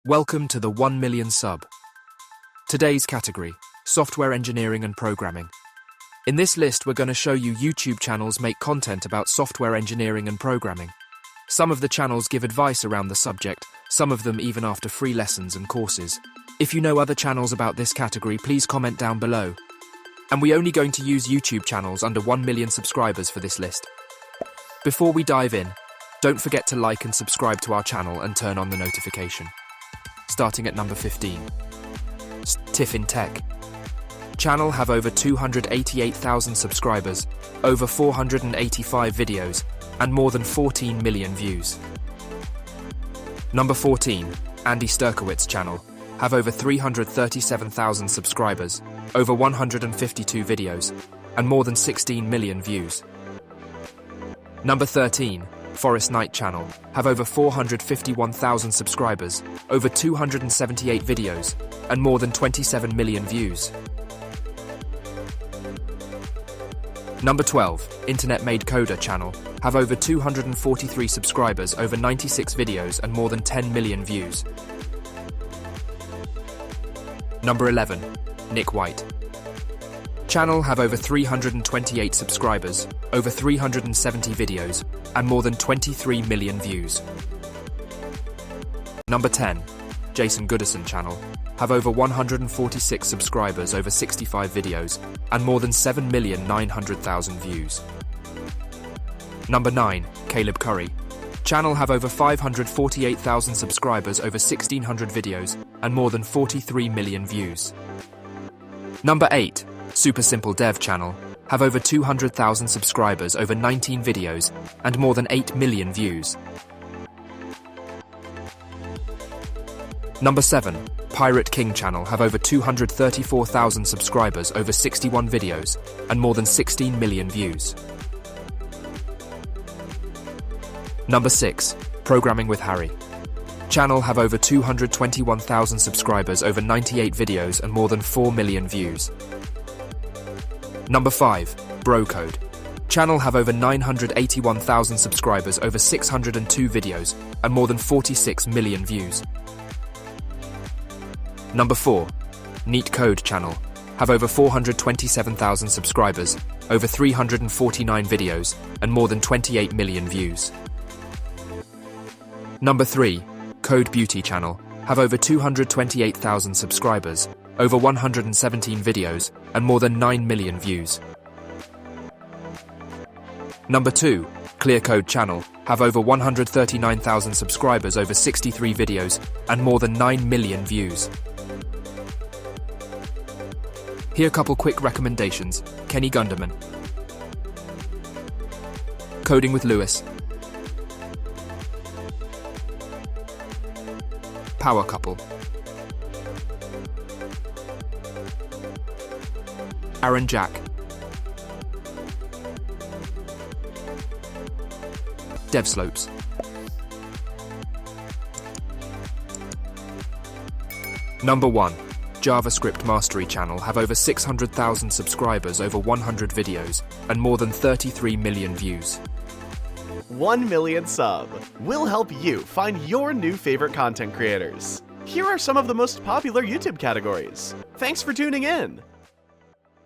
Welcome to the 1 million sub. Today's category, software engineering and programming. In this list, we're going to show you YouTube channels make content about software engineering and programming. Some of the channels give advice around the subject, some of them even after free lessons and courses. If you know other channels about this category, please comment down below. And we're only going to use YouTube channels under 1 million subscribers for this list. Before we dive in, don't forget to like and subscribe to our channel and turn on the notification. Starting at number 15. Tiffin Tech. Channel have over 288,000 subscribers, over 485 videos, and more than 14 million views. Number 14. Andy Sturkowitz channel. Have over 337,000 subscribers, over 152 videos, and more than 16 million views. Number 13. Forest Knight channel. Have over 451,000 subscribers, over 278 videos, and more than 27 million views. Number 12. Internet Made Coder channel. Have over 243 subscribers, over 96 videos, and more than 10 million views. Number 11. Nick White. Channel have over 328 subscribers, over 370 videos, and more than 23 million views. Number 10. Jason Goodison channel. Have over 146 subscribers, over 65 videos, and more than 7,900,000 views. Number 9. Caleb Curry. Channel have over 548,000 subscribers, over 1,600 videos, and more than 43 million views. Number 8. Super Simple Dev channel. Have over 200,000 subscribers, over 19 videos, and more than 8 million views. Number 7. Pirate King channel. Have over 234,000 subscribers, over 61 videos, and more than 16 million views. Number 6. Programming with Harry. Channel have over 221,000 subscribers, over 98 videos, and more than 4 million views. Number 5. Bro Code. Channel have over 981,000 subscribers, over 602 videos, and more than 46 million views. Number 4. Neat Code channel. Have over 427,000 subscribers, over 349 videos, and more than 28 million views. Number 3. Code Beauty channel. Have over 228,000 subscribers, over 117 videos, and more than 9 million views. Number 2. Clear Code channel. Have over 139,000 subscribers, over 63 videos, and more than 9 million views. Here are a couple quick recommendations. Kenny Gunderman. Coding with Lewis. Power Couple. Aaron Jack. DevSlopes. Number 1. JavaScript Mastery channel. Have over 600,000 subscribers, over 100 videos, and more than 33 million views. 1 million sub. We'll help you find your new favorite content creators. Here are some of the most popular YouTube categories. Thanks for tuning in.